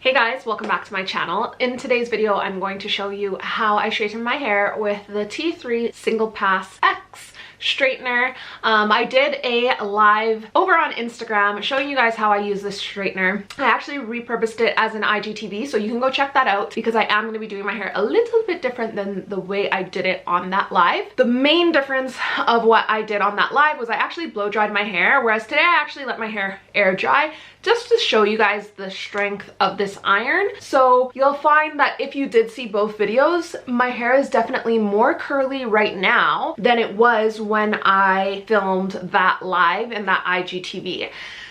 Hey guys, welcome back to my channel. In today's video, I'm going to show you how I straighten my hair with the T3 Singlepass X straightener. I did a live over on Instagram showing you guys how I use this straightener. I actually repurposed it as an IGTV, so you can go check that out because I am going to be doing my hair a little bit different than the way I did it on that live. The main difference of what I did on that live was I actually blow dried my hair, whereas today I actually let my hair air dry just to show you guys the strength of this iron. So you'll find that if you did see both videos, my hair is definitely more curly right now than it was when I filmed that live in that IGTV.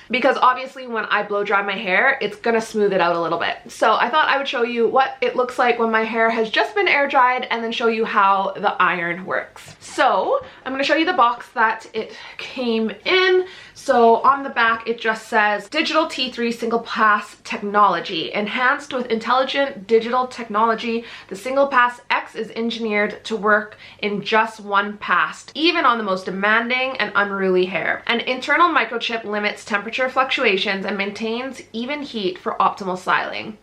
Because obviously when I blow dry my hair, it's gonna smooth it out a little bit. So I thought I would show you what it looks like when my hair has just been air dried and then show you how the iron works. So I'm gonna show you the box that it came in. So on the back, it just says Digital T3 Singlepass Technology. Enhanced with intelligent digital technology, the Singlepass X is engineered to work in just one pass, even on the most demanding and unruly hair. An internal microchip limits temperature fluctuations and maintains even heat for optimal styling.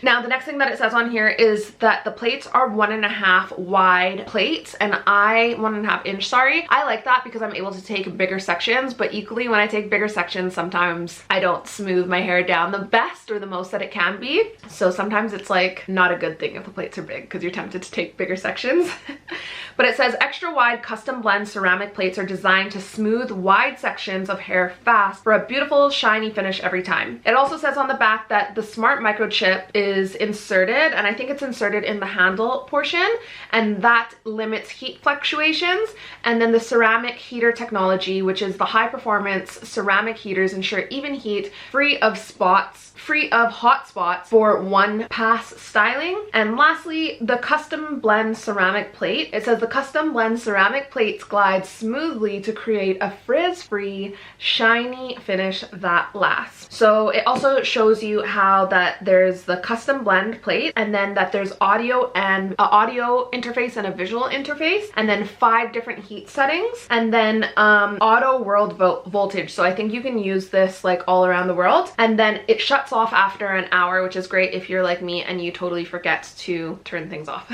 Now, the next thing that it says on here is that the plates are 1.5 wide plates and 1.5 inch, sorry. I like that because I'm able to take bigger sections, but equally when I take bigger sections, sometimes I don't smooth my hair down the best or the most that it can be. So sometimes it's like not a good thing if the plates are big because you're tempted to take bigger sections. But it says extra wide custom blend ceramic plates are designed to smooth wide sections of hair fast for a beautiful shiny finish every time. It also says on the back that the smart microchip is inserted, and I think it's inserted in the handle portion, and that limits heat fluctuations. And then the ceramic heater technology, which is the high performance ceramic heaters, ensure even heat, free of hot spots for one pass styling. And lastly, the custom blend ceramic plate. It says the custom blend ceramic plates glide smoothly to create a frizz-free, shiny finish that lasts. So it also shows you how that there's the custom blend plate, and then that there's audio and an audio interface and a visual interface, and then 5 different heat settings, and then auto world voltage. So I think you can use this like all around the world, and then it shuts off after an hour, which is great if you're like me and you totally forget to turn things off.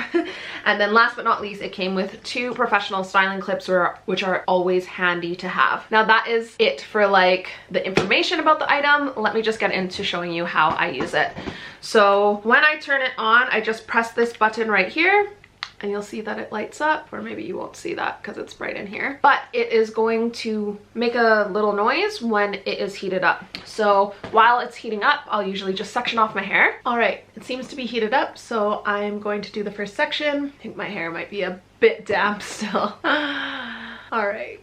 And then last but not least, it came with 2 professional styling clips which are always handy to have. Now that is it for like the information about the item. Let me just get into showing you how I use it. So when I turn it on, I just press this button right here and you'll see that it lights up, or maybe you won't see that because it's bright in here, but it is going to make a little noise when it is heated up. So while it's heating up, I'll usually just section off my hair. All right, it seems to be heated up, so I'm going to do the first section. I think my hair might be a bit damp still. All right.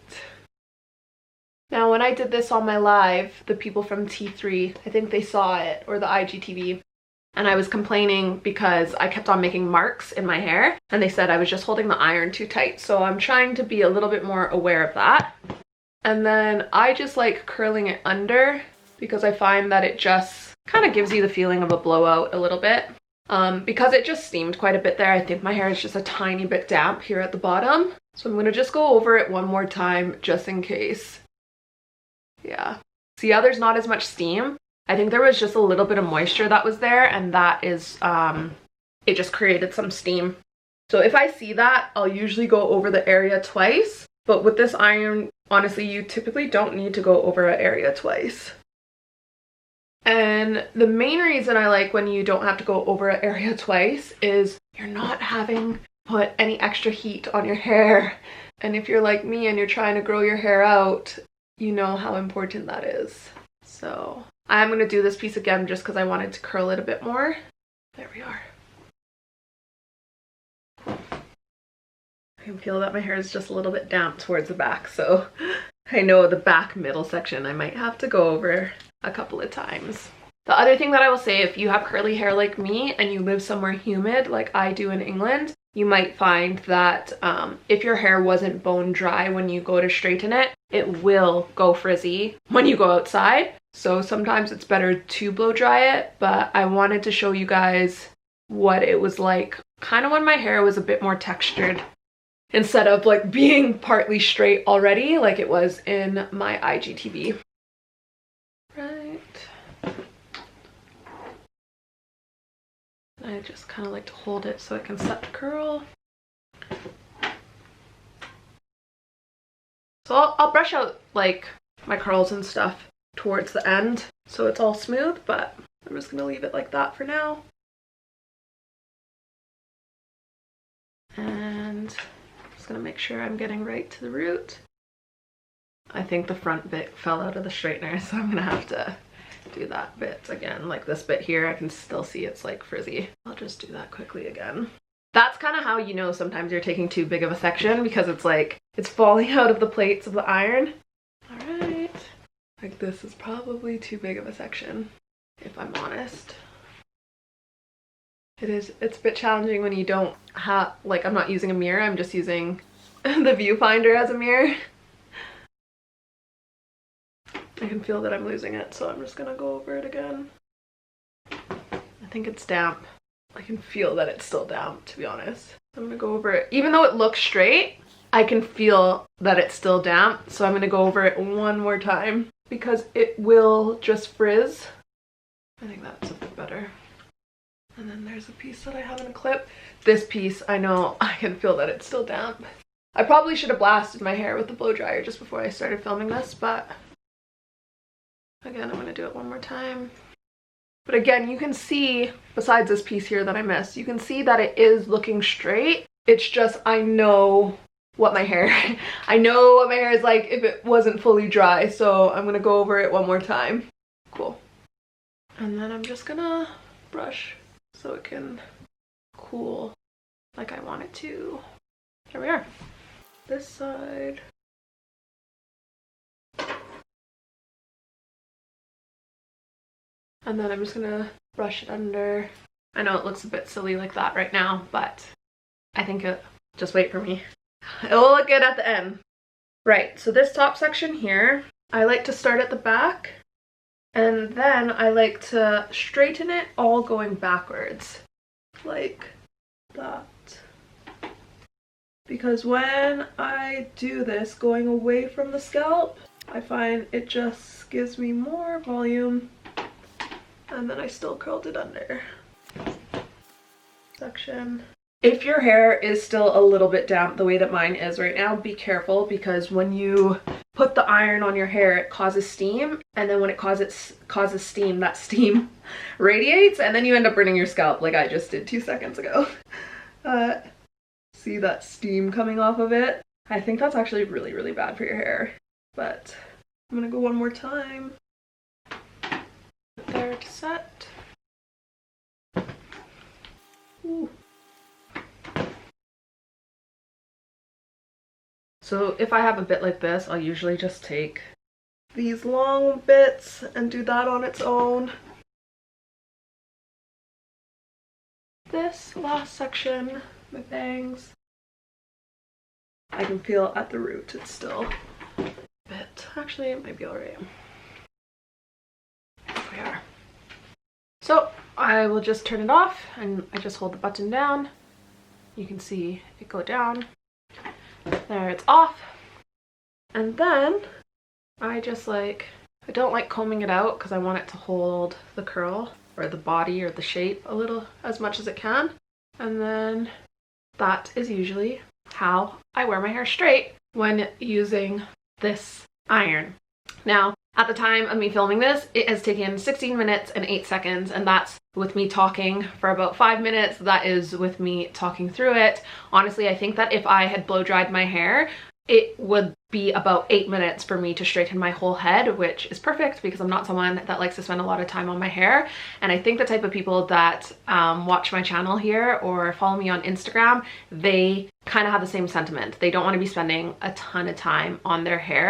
Now, when I did this on my live, the people from T3, I think they saw it, or the IGTV, and I was complaining because I kept on making marks in my hair, and they said I was just holding the iron too tight. So I'm trying to be a little bit more aware of that. And then I just like curling it under because I find that it just kind of gives you the feeling of a blowout a little bit. Because it just steamed quite a bit there, I think my hair is just a tiny bit damp here at the bottom. So I'm gonna just go over it one more time just in case. Yeah. See how there's not as much steam? I think there was just a little bit of moisture that was there, and that is, it just created some steam. So if I see that, I'll usually go over the area twice. But with this iron, honestly, you typically don't need to go over an area twice. And the main reason I like when you don't have to go over an area twice is you're not having to put any extra heat on your hair. And if you're like me and you're trying to grow your hair out, you know how important that is. So I'm going to do this piece again just because I wanted to curl it a bit more. There we are. I can feel that my hair is just a little bit damp towards the back, so I know the back middle section I might have to go over a couple of times. The other thing that I will say, if you have curly hair like me and you live somewhere humid like I do in England, you might find that if your hair wasn't bone dry when you go to straighten it, it will go frizzy when you go outside. So sometimes it's better to blow dry it, but I wanted to show you guys what it was like kind of when my hair was a bit more textured instead of like being partly straight already like it was in my IGTV. Right. just kind of like to hold it so it can set the curl. So I'll brush out like my curls and stuff towards the end so it's all smooth, but I'm just gonna leave it like that for now. And just gonna make sure I'm getting right to the root. I think the front bit fell out of the straightener, so I'm gonna have to do that bit again. Like this bit here, I can still see it's like frizzy. I'll just do that quickly again. That's kind of how you know sometimes you're taking too big of a section, because it's like it's falling out of the plates of the iron. All right, like this is probably too big of a section, if I'm honest. It's a bit challenging when you don't have, like, I'm not using a mirror, I'm just using the viewfinder as a mirror. I can feel that I'm losing it, so I'm just gonna go over it again. I think it's damp. I can feel that it's still damp, to be honest. I'm gonna go over it. Even though it looks straight, I can feel that it's still damp, so I'm gonna go over it one more time because it will just frizz. I think that's a bit better. And then there's a piece that I have in a clip. This piece, I know I can feel that it's still damp. I probably should have blasted my hair with the blow dryer just before I started filming this, but again, I'm gonna do it one more time. But again, you can see, besides this piece here that I missed, you can see that it is looking straight. It's just, I know what my hair is like if it wasn't fully dry, so I'm gonna go over it one more time. Cool. And then I'm just gonna brush so it can cool like I want it to. There we are. This side. And then I'm just gonna brush it under. I know it looks a bit silly like that right now, but I think just wait for me. It'll look good at the end. Right, so this top section here, I like to start at the back, and then I like to straighten it all going backwards, like that. Because when I do this going away from the scalp, I find it just gives me more volume. And then I still curled it under. Section. If your hair is still a little bit damp the way that mine is right now, be careful, because when you put the iron on your hair, it causes steam, and then when it causes steam, that steam radiates, and then you end up burning your scalp like I just did 2 seconds ago. See that steam coming off of it? I think that's actually really, really bad for your hair. But I'm gonna go one more time. There to set. Ooh. So if I have a bit like this, I'll usually just take these long bits and do that on its own. This last section, my bangs, I can feel at the root it's still a bit. Actually, it might be alright. We are. So I will just turn it off, and I just hold the button down. You can see it go down. There, it's off. And then I just I don't like combing it out because I want it to hold the curl or the body or the shape a little as much as it can. And then that is usually how I wear my hair straight when using this iron. Now, at the time of me filming this, it has taken 16 minutes and 8 seconds, and that's with me talking for about 5 minutes. That is with me talking through it. Honestly, I think that if I had blow dried my hair, it would be about 8 minutes for me to straighten my whole head, which is perfect because I'm not someone that likes to spend a lot of time on my hair. And I think the type of people that watch my channel here or follow me on Instagram, they kind of have the same sentiment. They don't want to be spending a ton of time on their hair.